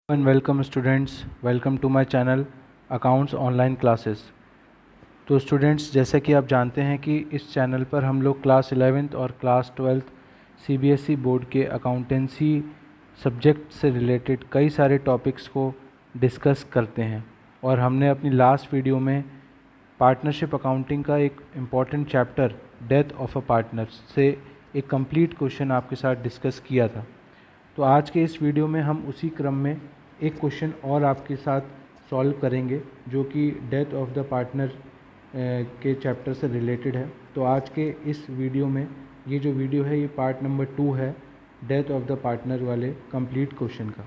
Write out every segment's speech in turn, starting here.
And welcome students, welcome to my channel accounts online classes. तो students, जैसा कि आप जानते हैं कि इस चैनल पर हम लोग क्लास 11th और क्लास 12th सीबीएसई बोर्ड के अकाउंटेंसी सब्जेक्ट से रिलेटेड कई सारे टॉपिक्स को डिस्कस करते हैं। और हमने अपनी लास्ट वीडियो में पार्टनरशिप अकाउंटिंग का एक important chapter death of a partner से एक कंप्लीट क्वेश्चन आपके साथ डिस्कस किया था। तो आज के इस वीडियो में हम उसी क्रम में एक क्वेश्चन और आपके साथ सॉल्व करेंगे जो कि डेथ ऑफ द पार्टनर के चैप्टर से रिलेटेड है। तो आज के इस वीडियो में ये जो वीडियो है ये पार्ट नंबर 2 है डेथ ऑफ द पार्टनर वाले कंप्लीट क्वेश्चन का।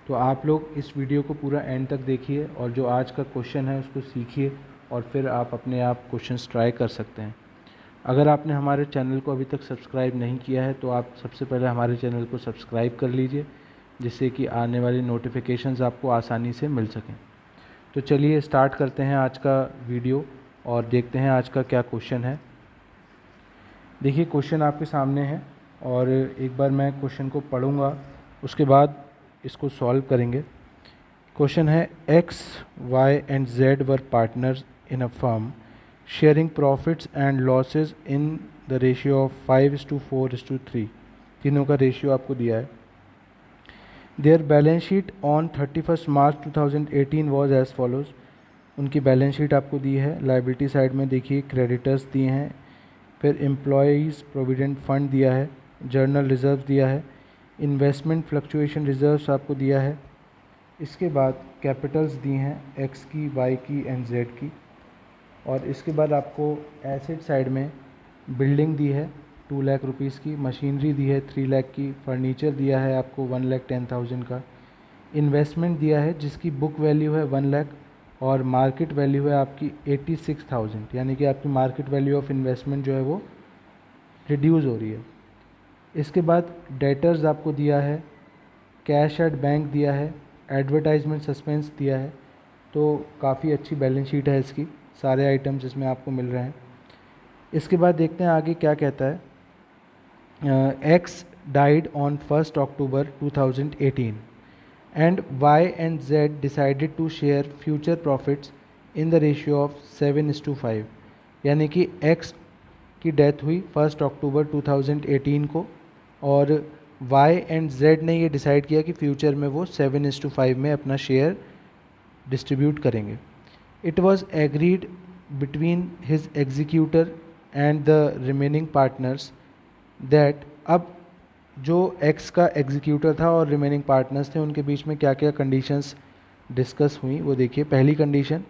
तो आप लोग इस वीडियो को पूरा एंड तक देखिए और जो आज का क्वेश्चन है उसको सीखिए और फिर आप अपने आप क्वेश्चंस ट्राई कर सकते हैं। अगर आपने हमारे चैनल को अभी तक सब्सक्राइब नहीं किया है तो आप सबसे पहले हमारे चैनल को सब्सक्राइब कर लीजिए, जिससे कि आने वाली नोटिफिकेशंस आपको आसानी से मिल सकें। तो चलिए स्टार्ट करते हैं आज का वीडियो और देखते हैं आज का क्या क्वेश्चन है। देखिए, क्वेश्चन आपके सामने है और एक बार मैं क्वेश्चन को पढ़ूंगा, उसके बाद इसको सॉल्व करेंगे। क्वेश्चन है, X Y and Z were partners in a firm sharing profits and losses in the ratio of 5:4:3। तीनों का रेशियो आपको दिया है। Their balance sheet on 31st March 2018 was as follows। उनकी बैलेंस शीट आपको दी है। लाइबिलिटी साइड में देखिए क्रेडिटर्स दिए हैं, फिर एम्प्लॉयज़ प्रोविडेंट फंड दिया है, जर्नल रिजर्व दिया है, इन्वेस्टमेंट फ्लक्चुएशन रिजर्व्स आपको दिया है। इसके बाद कैपिटल्स दी हैं एक्स की, वाई की एंड जेड की। और इसके बाद आपको एसेट साइड में बिल्डिंग दी है 2 लाख रुपीज़ की, मशीनरी दी है 3 लाख की, फर्नीचर दिया है आपको 1,10,000 का, इन्वेस्टमेंट दिया है जिसकी बुक वैल्यू है 1 लाख और मार्केट वैल्यू है आपकी 86,000, यानी कि आपकी मार्केट वैल्यू ऑफ इन्वेस्टमेंट जो है वो रिड्यूस हो रही है। इसके बाद डेटर्स आपको दिया है, कैश एट बैंक दिया है, एडवर्टाइजमेंट सस्पेंस दिया है। तो काफ़ी अच्छी बैलेंस शीट है इसकी, सारे आइटम्स इसमें आपको मिल रहे हैं। इसके बाद देखते हैं आगे क्या कहता है। X died on 1 October 2018 and Y and Z decided to share future profits in the ratio of 7:5। यानी कि एक्स की डेथ हुई 1 अक्टूबर 2018 को और वाई एंड जेड ने ये डिसाइड किया कि फ्यूचर में वो 7:5 में अपना शेयर डिस्ट्रीब्यूट करेंगे। It was agreed between his executor and the remaining partners that अब जो X का एग्जीक्यूटर था और रिमेनिंग पार्टनर्स थे उनके बीच में क्या क्या कंडीशंस डिस्कस हुई वो देखिए। पहली condition,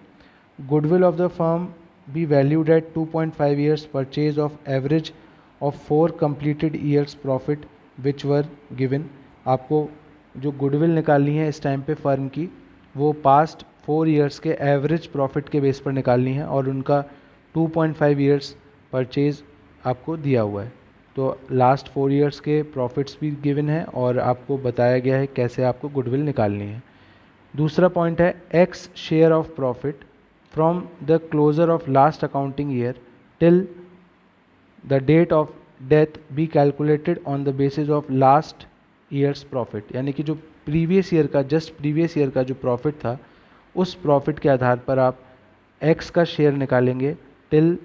goodwill of the firm be valued at 2.5 years purchase of average of 4 completed years profit which were given. आपको जो गुडविल निकालनी है इस टाइम पे फर्म की वो पास्ट 4 ईयर्स के एवरेज प्रॉफिट के बेस पर निकालनी है और उनका 2.5 ईयर्स परचेज आपको दिया हुआ है। तो लास्ट 4 ईयर्स के प्रॉफिट्स भी गिवन है और आपको बताया गया है कैसे आपको गुडविल निकालनी है। दूसरा पॉइंट है, X share of profit from the closure of last accounting year till the date of death be calculated on the basis of last year's profit. यानी कि जो प्रीवियस ईयर का, जस्ट प्रीवियस ईयर का जो profit था उस profit के आधार पर आप एक्स का शेयर निकालेंगे till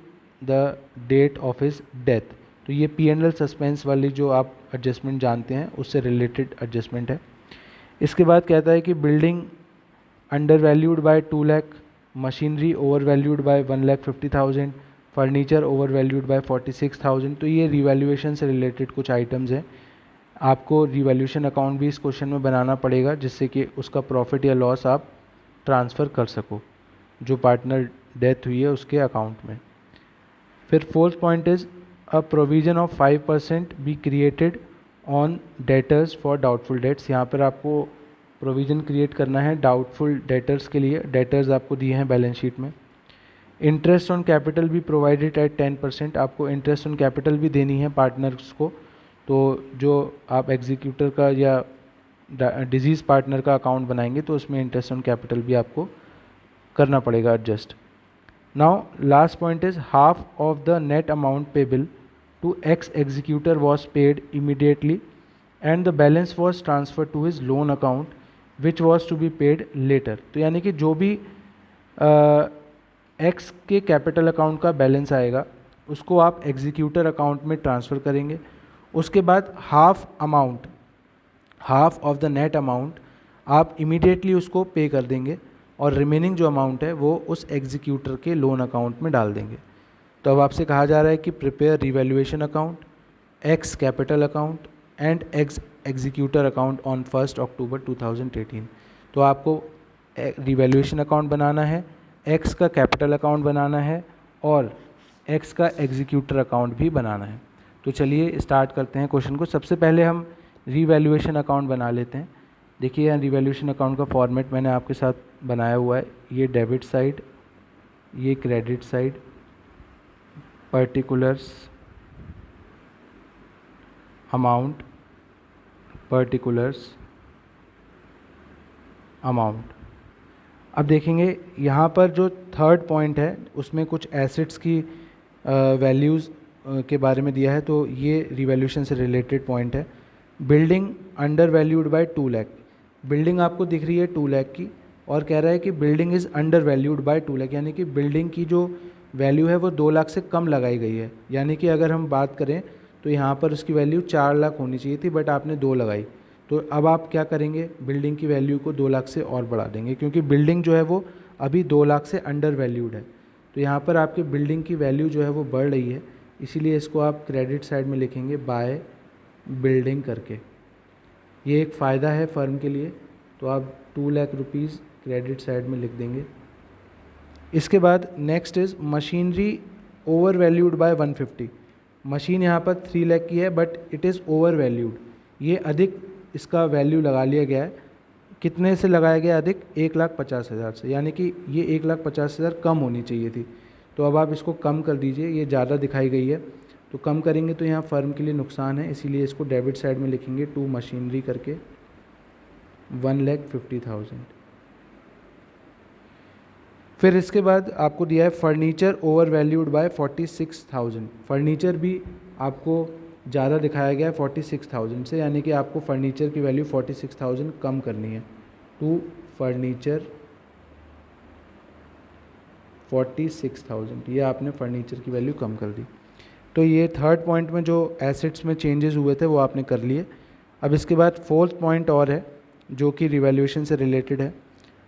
the date of his death. तो ये P&L सस्पेंस वाली जो आप एडजस्टमेंट जानते हैं उससे रिलेटेड एडजस्टमेंट है। इसके बाद कहता है कि building under valued bye 2 lakh, machinery over valued bye 1,50,000, furniture over valued bye 46,000। तो ये रिवैल्यूएशन से रिलेटेड कुछ आइटम्स हैं। आपको रिवैल्यूएशन अकाउंट भी इस क्वेश्चन में बनाना पड़ेगा जिससे कि उसका प्रॉफिट या लॉस आप ट्रांसफ़र कर सको जो पार्टनर डेथ हुई है उसके अकाउंट में। फिर fourth point is a provision of 5% B created on debtors for doubtful dates. यहाँ पर आपको प्रोविज़न क्रिएट करना है डाउटफुल डेटर्स के लिए। डेटर्स आपको दिए हैं बैलेंस शीट में। इंटरेस्ट ऑन कैपिटल भी प्रोवाइडेड एट 10%। आपको इंटरेस्ट ऑन कैपिटल भी देनी है पार्टनर्स को। तो जो आप एग्जीक्यूटर का या डिजीज़ पार्टनर का अकाउंट बनाएंगे तो उसमें इंटरेस्ट ऑन कैपिटल भी आपको करना पड़ेगा adjust. Now last point is half of the net amount payable to X executor was paid immediately and the balance was transferred to his loan account which was to be paid later. तो यानी कि जो भी x के capital account का balance आएगा उसको आप एग्जीक्यूटर अकाउंट में ट्रांसफ़र करेंगे। उसके बाद half of the net amount आप इमीडिएटली उसको पे कर देंगे और रिमेनिंग जो अमाउंट है वो उस एग्जीक्यूटर के लोन अकाउंट में डाल देंगे। तो अब आपसे कहा जा रहा है कि prepare revaluation account, x capital account and x executor account on 1 October 2018। तो आपको रिवैल्यूएशन अकाउंट बनाना है, एक्स का कैपिटल अकाउंट बनाना है और एक्स का एग्जीक्यूटर अकाउंट भी बनाना है। तो चलिए स्टार्ट करते हैं क्वेश्चन को। सबसे पहले हम रिवैल्यूएशन अकाउंट बना लेते हैं। देखिए यहाँ रिवैल्यूएशन अकाउंट का फॉर्मेट मैंने आपके साथ बनाया हुआ है। ये डेबिट साइड, ये credit side, particulars, amount, particulars, amount. अब देखेंगे यहाँ पर जो थर्ड पॉइंट है उसमें कुछ एसेट्स की वैल्यूज़ के बारे में दिया है, तो ये रिवैल्यूएशन से रिलेटेड पॉइंट है। Building under valued bye 2 lakh. Building आपको दिख रही है 2 लाख की और कह रहा है कि building is under valued bye 2 lakh, यानी कि बिल्डिंग की जो वैल्यू है वो 2 लाख से कम लगाई गई है। यानी कि अगर हम बात करें तो यहाँ पर उसकी वैल्यू 4 लाख होनी चाहिए थी, बट आपने 2 लगाई। तो अब आप क्या करेंगे, बिल्डिंग की वैल्यू को 2 लाख से और बढ़ा देंगे, क्योंकि बिल्डिंग जो है वो अभी 2 लाख से अंडर वैल्यूड है। तो यहाँ पर आपकी बिल्डिंग की वैल्यू जो है वो बढ़ रही है, इसीलिए इसको आप क्रेडिट साइड में लिखेंगे बाय बिल्डिंग करके। ये एक फ़ायदा है फर्म के लिए, तो आप 2 लाख रुपीज़ क्रेडिट साइड में लिख देंगे। इसके बाद next is machinery over valued bye 150। Machine यहाँ पर 3 लाख की है but it is over valued, ये अधिक इसका वैल्यू लगा लिया गया है। कितने से लगाया गया अधिक, 1,50,000 से, यानी कि ये 1,50,000 कम होनी चाहिए थी। तो अब आप इसको कम कर दीजिए, ये ज़्यादा दिखाई गई है, तो कम करेंगे तो यहाँ फर्म के लिए नुकसान है, इसीलिए इसको डेबिट साइड में लिखेंगे टू मशीनरी करके 1,50,000। फिर इसके बाद आपको दिया है furniture over valued bye 46,000। Furniture भी आपको ज़्यादा दिखाया गया है 46,000 से, यानी कि आपको फर्नीचर की वैल्यू 46,000 कम करनी है। टू फर्नीचर 46,000, ये आपने फर्नीचर की वैल्यू कम कर दी। तो ये थर्ड पॉइंट में जो एसेट्स में चेंजेस हुए थे वो आपने कर लिए। अब इसके बाद फोर्थ पॉइंट और है जो कि रिवैल्यूएशन से रिलेटेड है।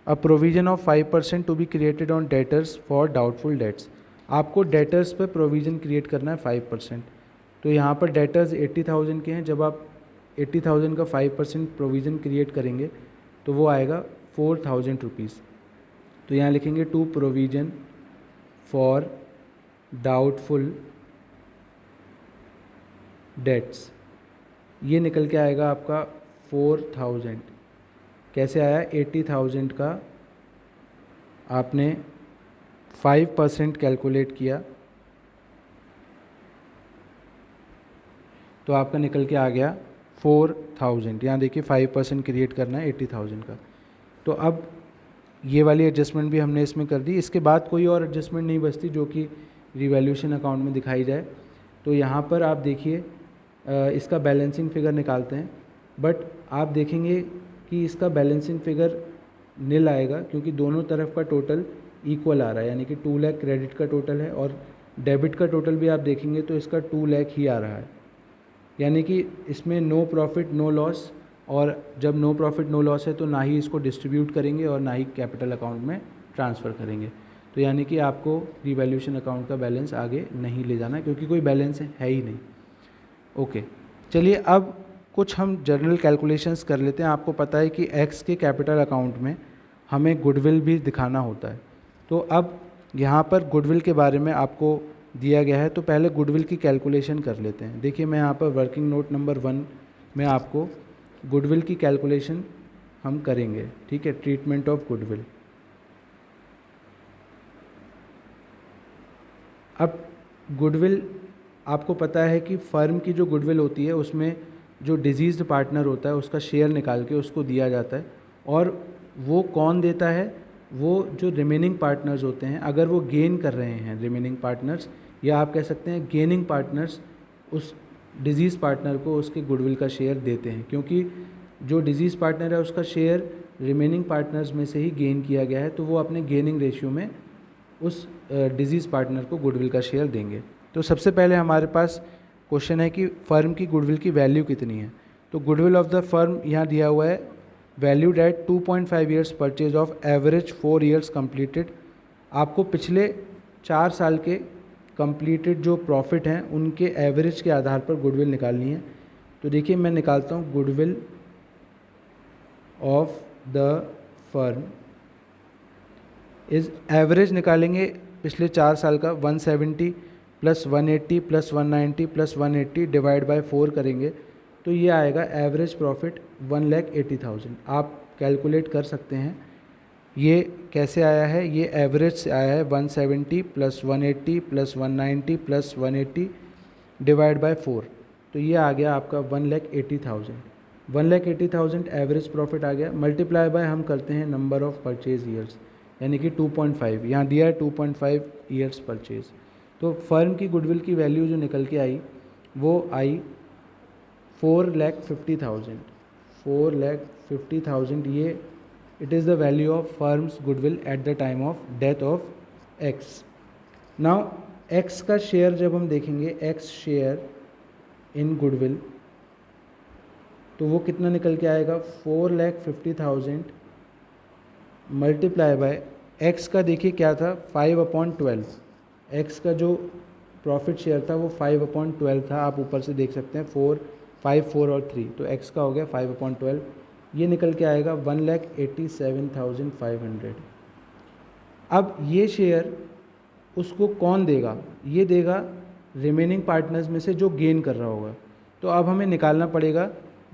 A provision of 5% to be created on debtors for doubtful debts. आपको डेटर्स पे प्रोविज़न क्रिएट करना है 5%। तो यहाँ पर डेटर्स 80,000 के हैं, जब आप 80,000 का 5% प्रोविज़न क्रिएट करेंगे तो वो आएगा 4,000 रुपीज़। तो यहाँ लिखेंगे to provision for doubtful debts, ये निकल के आएगा आपका 4,000। कैसे आया, 80,000 का आपने 5% कैलकुलेट किया तो आपका निकल के आ गया 4,000। यहाँ देखिए 5% क्रिएट करना है 80,000 का। तो अब ये वाली एडजस्टमेंट भी हमने इसमें कर दी। इसके बाद कोई और एडजस्टमेंट नहीं बचती जो कि रिवैल्यूएशन अकाउंट में दिखाई जाए। तो यहाँ पर आप देखिए इसका बैलेंसिंग फ़िगर निकालते हैं, बट आप देखेंगे कि इसका बैलेंसिंग फ़िगर नील आएगा क्योंकि दोनों तरफ का टोटल इक्वल आ रहा है, यानी कि 2 लाख क्रेडिट का टोटल है और डेबिट का टोटल भी आप देखेंगे तो इसका 2 लाख ही आ रहा है, यानी कि इसमें नो प्रॉफिट नो लॉस। और जब नो प्रॉफिट नो लॉस है तो ना ही इसको डिस्ट्रीब्यूट करेंगे और ना ही कैपिटल अकाउंट में ट्रांसफ़र करेंगे। तो यानी कि आपको रिवैल्यूएशन अकाउंट का बैलेंस आगे नहीं ले जाना क्योंकि कोई बैलेंस है ही नहीं। ओके, चलिए अब कुछ हम जनरल कैलकुलेशंस कर लेते हैं। आपको पता है कि एक्स के कैपिटल अकाउंट में हमें गुडविल भी दिखाना होता है। तो अब यहाँ पर गुडविल के बारे में आपको दिया गया है, तो पहले गुडविल की कैलकुलेशन कर लेते हैं। देखिए मैं यहाँ पर वर्किंग नोट नंबर 1 में आपको गुडविल की कैलकुलेशन हम करेंगे, ठीक है, ट्रीटमेंट ऑफ गुडविल। अब गुडविल आपको पता है कि फर्म की जो गुडविल होती है उसमें जो डिजीज़्ड पार्टनर होता है उसका शेयर निकाल के उसको दिया जाता है, और वो कौन देता है, वो जो रिमेनिंग पार्टनर्स होते हैं, अगर वो गेन कर रहे हैं रिमेनिंग पार्टनर्स, या आप कह सकते हैं गेनिंग पार्टनर्स, उस डिजीज़ पार्टनर को उसके गुडविल का शेयर देते हैं। क्योंकि जो डिजीज़ पार्टनर है उसका शेयर रिमेनिंग पार्टनर्स में से ही गेन किया गया है, तो वो अपने गेनिंग रेशियो में उस डिजीज़ पार्टनर को गुडविल का शेयर देंगे। तो सबसे पहले हमारे पास क्वेश्चन है कि फर्म की गुडविल की वैल्यू कितनी है। तो गुडविल ऑफ द फर्म यहाँ दिया हुआ है, valued at 2.5 years purchase of average 4 years completed. आपको पिछले 4 साल के कंप्लीटेड जो प्रॉफिट हैं उनके एवरेज के आधार पर गुडविल निकालनी है। तो देखिए मैं निकालता हूँ goodwill of the firm is average निकालेंगे पिछले 4 साल का 170 plus 180 plus 190 plus 180 divide by 4 करेंगे तो ये आएगा एवरेज प्रॉफिट 1,80,000। आप कैलकुलेट कर सकते हैं ये कैसे आया है। ये एवरेज से आया है 170 plus 180 plus 190 plus 180 divide by 4, तो ये आ गया आपका 1,80,000। 1,80,000 एवरेज प्रॉफिट आ गया। मल्टीप्लाई बाय हम करते हैं नंबर ऑफ परचेज ईयर्स, यानी कि 2.5, यहाँ दिया है 2.5 ईयर्स परचेज। तो फर्म की गुडविल की वैल्यू जो निकल के आई वो आई 4,50,000। 4,50,000 ये it is the value of firms goodwill at the time of death of x. Now x का शेयर जब हम देखेंगे, एक्स शेयर इन गुडविल, तो वो कितना निकल के आएगा 4,50,000 मल्टीप्लाई बाय एक्स का देखिए क्या था 5/12। एक्स का जो प्रॉफिट शेयर था वो 5/12 था, आप ऊपर से देख सकते हैं 4, 5, 4 और 3, तो एक्स का हो गया 5/12। ये निकल के आएगा 1,87,500। अब ये शेयर उसको कौन देगा, ये देगा रिमेनिंग पार्टनर्स में से जो गेन कर रहा होगा। तो अब हमें निकालना पड़ेगा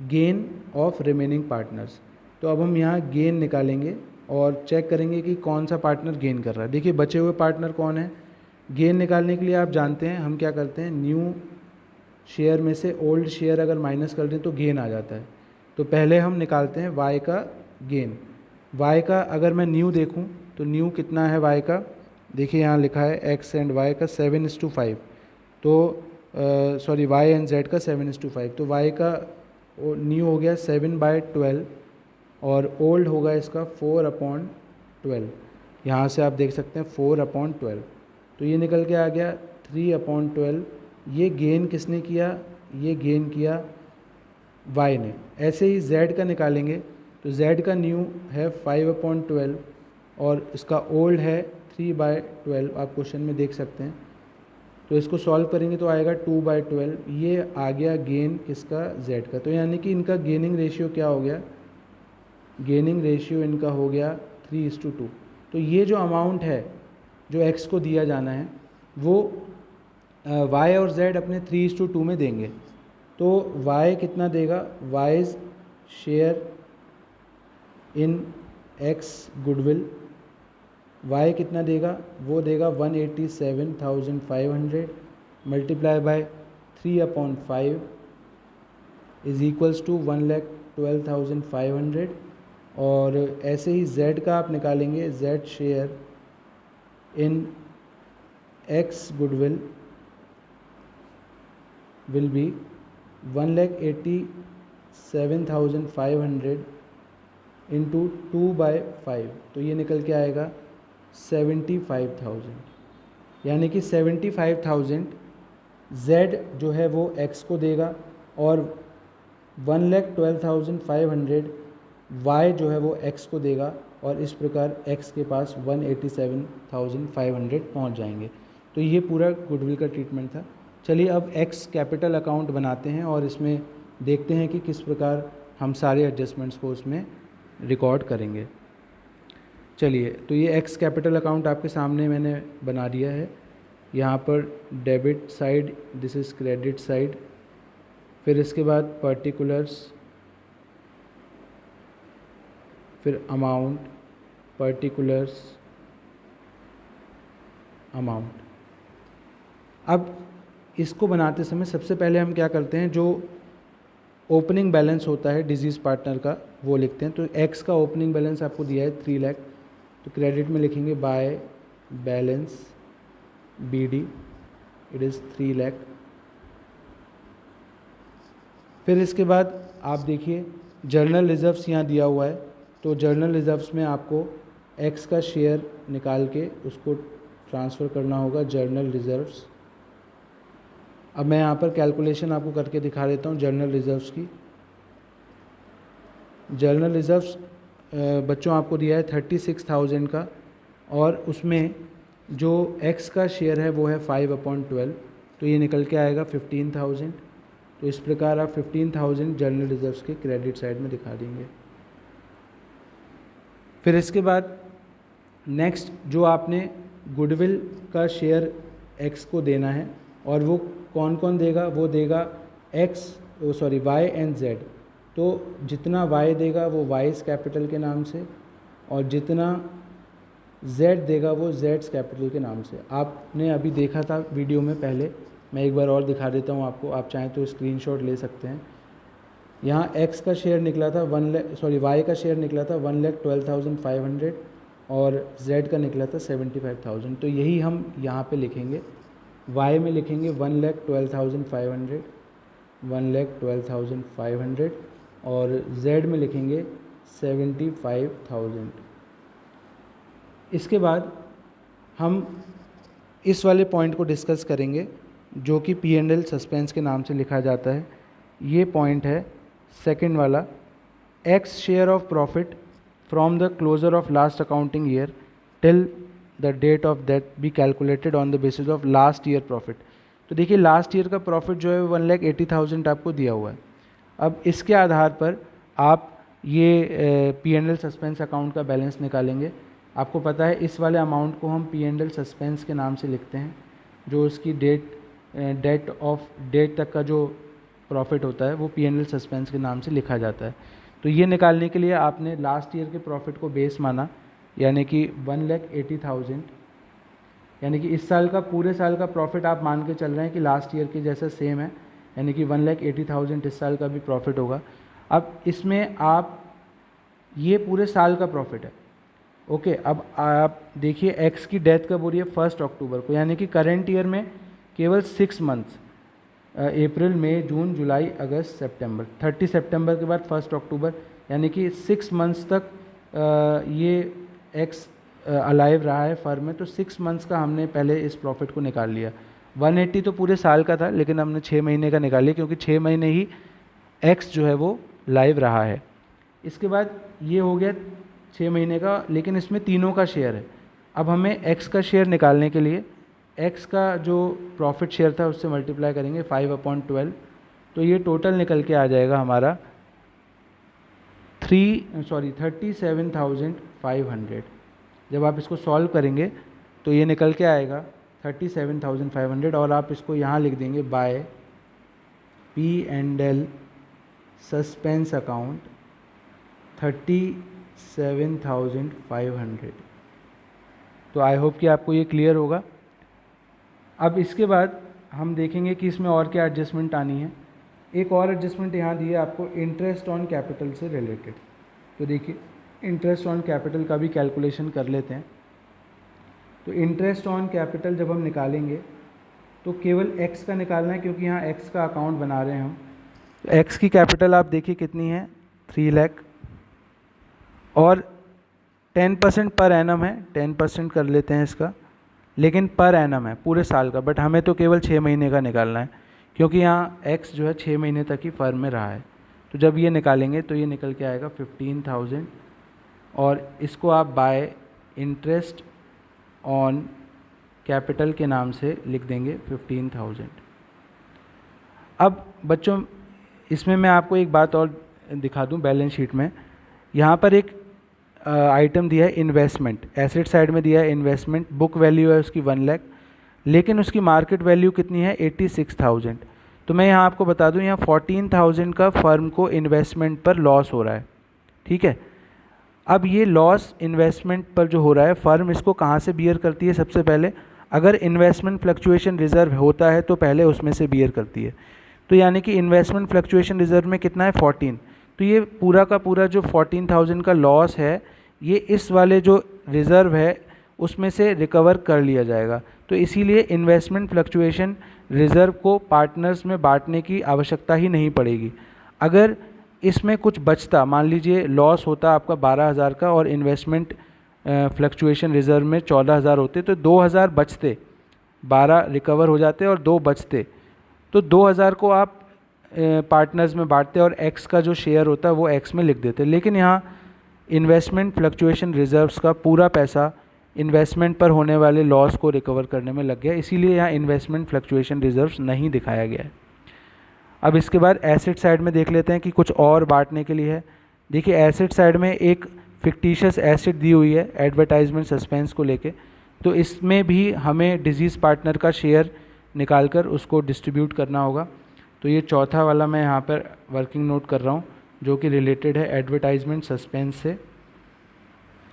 गेन ऑफ रिमेनिंग पार्टनर्स। तो अब हम यहाँ गेन निकालेंगे और चेक करेंगे कि कौन सा पार्टनर गेन कर रहा है। देखिए बचे हुए पार्टनर कौन है। गेन निकालने के लिए आप जानते हैं हम क्या करते हैं, न्यू शेयर में से ओल्ड शेयर अगर माइनस कर दें तो गेन आ जाता है। तो पहले हम निकालते हैं वाई का गेन। वाई का अगर मैं न्यू देखूं तो न्यू कितना है वाई का, देखिए यहाँ लिखा है एक्स एंड वाई का 7:5, तो सॉरी वाई एंड जेड का 7:5, तो वाई का न्यू हो गया 7/12 और ओल्ड होगा इसका 4/12। यहाँ से आप देख सकते हैं 4/12, तो ये निकल के आ गया 3/12। ये गेन किसने किया, ये गेन किया y ने। ऐसे ही z का निकालेंगे तो z का न्यू है 5/12 और इसका ओल्ड है 3/12, आप क्वेश्चन में देख सकते हैं। तो इसको सॉल्व करेंगे तो आएगा 2/12। ये आ गया गेन किसका, z का। तो यानी कि इनका गेनिंग रेशियो क्या हो गया, गेनिंग रेशियो इनका हो गया 3:2। तो ये जो अमाउंट है जो x को दिया जाना है वो y और z अपने 3:2 में देंगे। तो y कितना देगा, y's share in x goodwill, y कितना देगा, वो देगा 187,500 multiply by 3/5 is equals to 1,12,500। और ऐसे ही z का आप निकालेंगे, z share in x goodwill will be 1,87,500 into 2/5, तो ये निकल के आएगा 75,000। यानी कि 75,000 Z जो है वो X को देगा और 1,12,500 Y जो है वो X को देगा, और इस प्रकार X के पास 187,500 पहुंच जाएंगे। तो ये पूरा गुडविल का ट्रीटमेंट था। चलिए अब X कैपिटल अकाउंट बनाते हैं और इसमें देखते हैं कि किस प्रकार हम सारे एडजस्टमेंट्स को उसमें रिकॉर्ड करेंगे। चलिए तो ये X कैपिटल अकाउंट आपके सामने मैंने बना दिया है। यहाँ पर debit side, this is credit side, फिर इसके बाद पर्टिकुलर्स, फिर अमाउंट, पर्टिकुलर्स, अमाउंट। अब इसको बनाते समय सबसे पहले हम क्या करते हैं, जो ओपनिंग बैलेंस होता है डिजीज़ पार्टनर का वो लिखते हैं। तो X का ओपनिंग बैलेंस आपको दिया है 3 लाख, तो क्रेडिट में लिखेंगे by balance BD, it is 3 lakh. फिर इसके बाद आप देखिए जर्नल रिजर्व्स यहाँ दिया हुआ है तो जर्नल रिजर्व्स में आपको एक्स का शेयर निकाल के उसको ट्रांसफ़र करना होगा जर्नल रिजर्व्स। अब मैं यहाँ पर कैलकुलेशन आपको करके दिखा देता हूँ जर्नल रिजर्व्स की। जर्नल रिजर्व्स बच्चों आपको दिया है 36,000 का, और उसमें जो एक्स का शेयर है वो है 5/12, तो ये निकल के आएगा 15,000। तो इस प्रकार आप 15,000 जर्नल रिजर्व्स के क्रेडिट साइड में दिखा देंगे। फिर इसके बाद नेक्स्ट जो आपने गुडविल का शेयर एक्स को देना है, और वो कौन कौन देगा, वो देगा वाई एंड जेड। तो जितना वाई देगा वो वाइज कैपिटल के नाम से, और जितना जेड देगा वो जेड्स कैपिटल के नाम से। आपने अभी देखा था वीडियो में पहले, मैं एक बार और दिखा देता हूँ आपको, आप चाहें तो स्क्रीनशॉट ले सकते हैं। यहाँ एक्स का शेयर निकला था वाई का शेयर निकला था 1,12,500 और जेड का निकला था 75,000। तो यही हम यहाँ पे लिखेंगे। वाई में लिखेंगे 1,12,500 और जेड में लिखेंगे 75,000। इसके बाद हम इस वाले पॉइंट को डिस्कस करेंगे जो कि P&L सस्पेंस के नाम से लिखा जाता है। ये पॉइंट है सेकंड वाला, X share of profit from the closure of last accounting year till the date of that be calculated on the basis of last year profit. तो देखिए लास्ट ईयर का प्रॉफिट जो है 1,80,000 आपको दिया हुआ है। अब इसके आधार पर आप ये P&L सस्पेंस अकाउंट का बैलेंस निकालेंगे। आपको पता है इस वाले अमाउंट को हम P&L सस्पेंस के नाम से लिखते हैं, जो उसकी डेट तक का जो प्रॉफिट होता है वो P&L सस्पेंस के नाम से लिखा जाता है। तो ये निकालने के लिए आपने लास्ट ईयर के प्रॉफिट को बेस माना, यानी कि 1,80,000, यानी कि इस साल का पूरे साल का प्रॉफिट आप मान के चल रहे हैं कि लास्ट ईयर के जैसा सेम है, यानी कि 1,80,000 इस साल का भी प्रॉफिट होगा। अब इसमें आप ये पूरे साल का प्रॉफिट है, ओके। अब आप देखिए एक्स की डेथ कब हो रही है, 1 अक्टूबर को, यानी कि करंट ईयर में केवल 6 मंथ्स, अप्रैल मई जून जुलाई अगस्त सितंबर, 30 सितंबर के बाद 1 अक्टूबर, यानी कि 6 मंथ्स तक ये एक्स अलाइव रहा है फर्म में। तो 6 मंथ्स का हमने पहले इस प्रॉफिट को निकाल लिया। 180 तो पूरे साल का था, लेकिन हमने 6 महीने का निकाल लिया क्योंकि 6 महीने ही एक्स जो है वो लाइव रहा है। इसके बाद ये हो गया 6 महीने का, लेकिन इसमें तीनों का शेयर है। अब हमें एक्स का शेयर निकालने के लिए एक्स का जो प्रॉफिट शेयर था उससे मल्टीप्लाई करेंगे 5/12, तो ये टोटल निकल के आ जाएगा हमारा 37,500। जब आप इसको सॉल्व करेंगे तो ये निकल के आएगा 37,500, और आप इसको यहाँ लिख देंगे बाय P&L सस्पेंस अकाउंट 37,500। तो आई होप कि आपको ये क्लियर होगा। अब इसके बाद हम देखेंगे कि इसमें और क्या एडजस्टमेंट आनी है। एक और एडजस्टमेंट यहाँ दी है आपको इंटरेस्ट ऑन कैपिटल से रिलेटेड। तो देखिए इंटरेस्ट ऑन कैपिटल का भी कैलकुलेशन कर लेते हैं। तो इंटरेस्ट ऑन कैपिटल जब हम निकालेंगे तो केवल एक्स का निकालना है, क्योंकि यहाँ एक्स का अकाउंट बना रहे हैं हम। तो एक्स की कैपिटल आप देखिए कितनी है, 3 लाख, और 10% पर एनम है, 10% कर लेते हैं इसका, लेकिन पर एनम है पूरे साल का, बट हमें तो केवल 6 महीने का निकालना है, क्योंकि यहाँ एक्स जो है 6 महीने तक ही फर्म में रहा है। तो जब ये निकालेंगे तो ये निकल के आएगा 15,000, और इसको आप बाय इंटरेस्ट ऑन कैपिटल के नाम से लिख देंगे 15,000। अब बच्चों इसमें मैं आपको एक बात और दिखा दूं, बैलेंस शीट में यहाँ पर एक आइटम दिया है इन्वेस्टमेंट, एसेट साइड में दिया है इन्वेस्टमेंट, बुक वैल्यू है उसकी 1 लाख, लेकिन उसकी मार्केट वैल्यू कितनी है 86,000। तो मैं यहाँ आपको बता दूँ यहाँ 14,000 का फर्म को इन्वेस्टमेंट पर लॉस हो रहा है, ठीक है। अब ये लॉस इन्वेस्टमेंट पर जो हो रहा है, फर्म इसको कहाँ से बियर करती है? सबसे पहले अगर इन्वेस्टमेंट फ्लक्चुएशन रिजर्व होता है तो पहले उसमें से बियर करती है। तो यानी कि इन्वेस्टमेंट फ्लक्चुएशन रिजर्व में कितना है 14, तो ये पूरा का पूरा जो 14,000 का लॉस है ये इस वाले जो रिज़र्व है उसमें से रिकवर कर लिया जाएगा। तो इसीलिए इन्वेस्टमेंट फ्लक्चुएशन रिज़र्व को पार्टनर्स में बांटने की आवश्यकता ही नहीं पड़ेगी। अगर इसमें कुछ बचता, मान लीजिए लॉस होता आपका 12,000 का और इन्वेस्टमेंट फ्लक्चुएशन रिजर्व में 14,000 होते, तो 2,000 बचते, 12 रिकवर हो जाते और 2 बचते, तो 2,000 को आप पार्टनर्स में बांटते और एक्स का जो शेयर होता है वो एक्स में लिख देते। लेकिन यहाँ इन्वेस्टमेंट फ्लक्चुएशन रिजर्व्स का पूरा पैसा इन्वेस्टमेंट पर होने वाले लॉस को रिकवर करने में लग गया, इसीलिए यहाँ इन्वेस्टमेंट फ्लक्चुएशन रिजर्व्स नहीं दिखाया गया है। अब इसके बाद एसेट साइड में देख लेते हैं कि कुछ और बांटने के लिए है। देखिए एसेट साइड में एक फिक्टिशियस एसेट दी हुई है एडवर्टाइजमेंट सस्पेंस को लेके, तो इसमें भी हमें डिजीज़ पार्टनर का शेयर निकालकर उसको डिस्ट्रीब्यूट करना होगा। तो ये चौथा वाला मैं यहाँ पर वर्किंग नोट कर रहा हूँ जो कि रिलेटेड है एडवर्टाइजमेंट सस्पेंस से।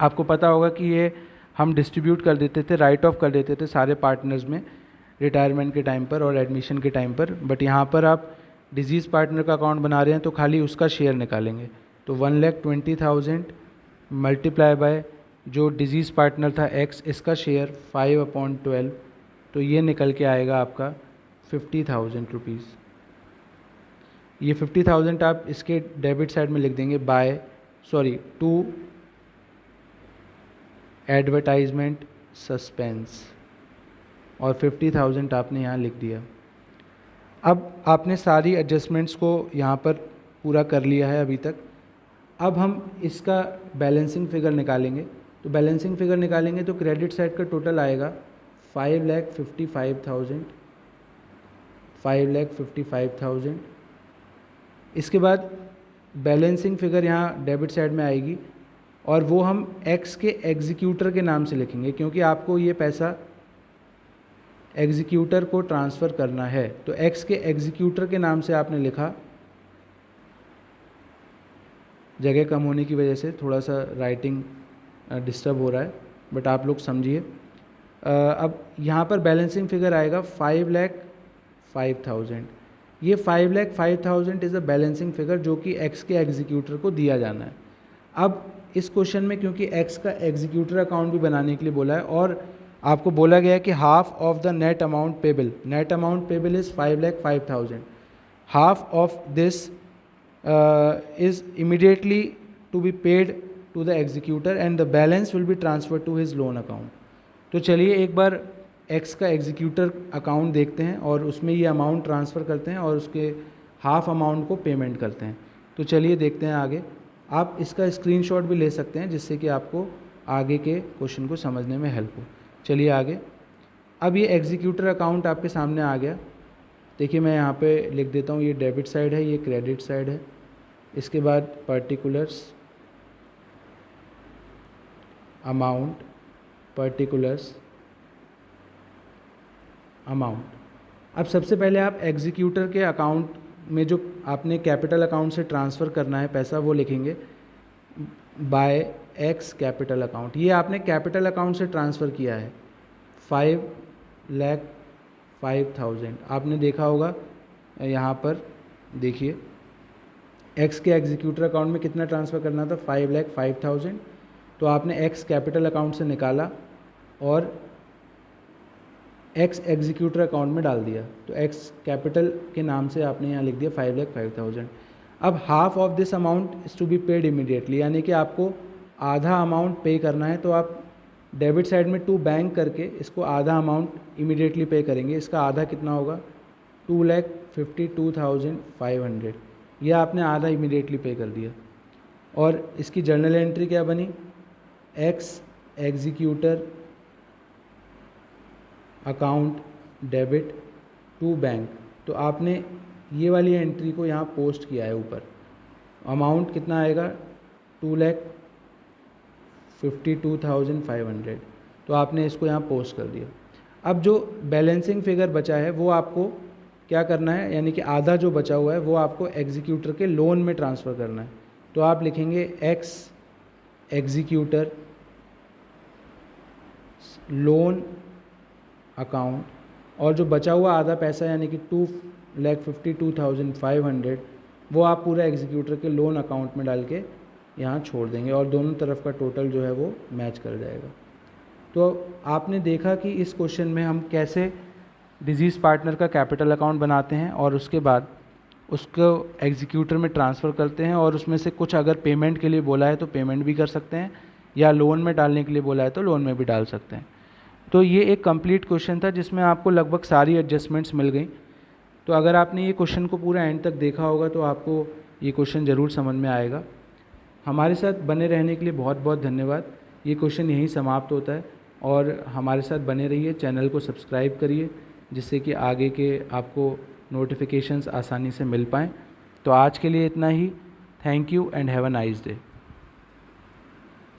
आपको पता होगा कि ये हम डिस्ट्रीब्यूट कर देते थे, राइट ऑफ कर देते थे सारे पार्टनर्स में रिटायरमेंट के टाइम पर और एडमिशन के टाइम पर, बट यहाँ पर आप डिजीज़ पार्टनर का अकाउंट बना रहे हैं तो खाली उसका शेयर निकालेंगे। तो 1,20,000 मल्टीप्लाई बाय जो डिजीज़ पार्टनर था एक्स, इसका शेयर 5/12, तो ये निकल के आएगा आपका 50,000 रुपीज़। ये 50,000 आप इसके डेबिट साइड में लिख देंगे टू एडवर्टाइजमेंट सस्पेंस, और 50,000 आपने यहाँ लिख दिया। अब आपने सारी एडजस्टमेंट्स को यहाँ पर पूरा कर लिया है अभी तक। अब हम इसका बैलेंसिंग फिगर निकालेंगे। तो बैलेंसिंग फिगर निकालेंगे तो क्रेडिट साइड का टोटल आएगा 5,55,000। इसके बाद बैलेंसिंग फिगर यहाँ डेबिट साइड में आएगी और वो हम एक्स के एग्जीक्यूटर के नाम से लिखेंगे, क्योंकि आपको ये पैसा एग्जीक्यूटर को ट्रांसफ़र करना है। तो एक्स के एग्जीक्यूटर के नाम से आपने लिखा, जगह कम होने की वजह से थोड़ा सा राइटिंग डिस्टर्ब हो रहा है, बट आप लोग समझिए। अब यहाँ पर बैलेंसिंग फिगर आएगा 5,05,000। ये 5,05,000 इज़ अ बैलेंसिंग फिगर जो कि एक्स के एग्जीक्यूटर को दिया जाना है। अब इस क्वेश्चन में क्योंकि एक्स का एग्जीक्यूटर अकाउंट भी बनाने के लिए बोला है और आपको बोला गया है कि half of the net amount payable is 5,05,000, half of this is immediately to be paid to the executor and the balance will be transfer to his loan account. तो चलिए एक बार एक्स का एग्जीक्यूटर अकाउंट देखते हैं और उसमें ये अमाउंट ट्रांसफ़र करते हैं और उसके हाफ अमाउंट को पेमेंट करते हैं। तो चलिए देखते हैं आगे। आप इसका स्क्रीनशॉट भी ले सकते हैं जिससे कि आपको आगे के क्वेश्चन को समझने में हेल्प हो। चलिए आगे। अब ये एग्जीक्यूटर अकाउंट आपके सामने आ गया। देखिए मैं यहाँ पे लिख देता हूँ, ये डेबिट साइड है, ये क्रेडिट साइड है। इसके बाद पर्टिकुलर्स अमाउंट, पर्टिकुलर्स अमाउंट। अब सबसे पहले आप एग्जीक्यूटर के अकाउंट में जो आपने कैपिटल अकाउंट से ट्रांसफ़र करना है पैसा वो लिखेंगे बाय एक्स कैपिटल अकाउंट। ये आपने कैपिटल अकाउंट से ट्रांसफ़र किया है 5,05,000। आपने देखा होगा यहाँ पर, देखिए एक्स के एग्जीक्यूटर अकाउंट में कितना ट्रांसफ़र करना था 5,05,000। तो आपने एक्स कैपिटल अकाउंट से निकाला और एक्स एग्जीक्यूटर अकाउंट में डाल दिया। तो एक्स कैपिटल के नाम से आपने यहाँ लिख दिया 5,05,000। अब half of this amount is to be paid immediately, यानी कि आपको आधा अमाउंट पे करना है। तो आप डेबिट साइड में टू बैंक करके इसको आधा अमाउंट इमीडिएटली पे करेंगे। इसका आधा कितना होगा 2,52,500। यह आपने आधा इमीडिएटली पे कर दिया। और इसकी जर्नल एंट्री क्या बनी, X executor account debit to bank. तो आपने ये वाली एंट्री को यहाँ पोस्ट किया है ऊपर। अमाउंट कितना आएगा 2,52,500। तो आपने इसको यहाँ पोस्ट कर दिया। अब जो बैलेंसिंग फिगर बचा है वो आपको क्या करना है, यानी कि आधा जो बचा हुआ है वो आपको एग्जीक्यूटर के लोन में ट्रांसफ़र करना है। तो आप लिखेंगे एक्स एग्जीक्यूटर लोन अकाउंट, और जो बचा हुआ आधा पैसा यानी कि 2,52,500 वो आप पूरा एग्जीक्यूटर के लोन अकाउंट में डाल के यहाँ छोड़ देंगे और दोनों तरफ का टोटल जो है वो मैच कर जाएगा। तो आपने देखा कि इस क्वेश्चन में हम कैसे डिजीज़ पार्टनर का कैपिटल अकाउंट बनाते हैं और उसके बाद उसको एग्जीक्यूटर में ट्रांसफ़र करते हैं और उसमें से कुछ अगर पेमेंट के लिए बोला है तो पेमेंट भी कर सकते हैं, या लोन में डालने के लिए बोला है तो लोन में भी डाल सकते हैं। तो ये एक कंप्लीट क्वेश्चन था जिसमें आपको लगभग सारी एडजस्टमेंट्स मिल गई। तो अगर आपने ये क्वेश्चन को पूरा एंड तक देखा होगा तो आपको ये क्वेश्चन ज़रूर समझ में आएगा। हमारे साथ बने रहने के लिए बहुत बहुत धन्यवाद। ये क्वेश्चन यहीं समाप्त होता है और हमारे साथ बने रहिए, चैनल को सब्सक्राइब करिए जिससे कि आगे के आपको नोटिफिकेशंस आसानी से मिल पाएँ। तो आज के लिए इतना ही। Thank you and have a nice day.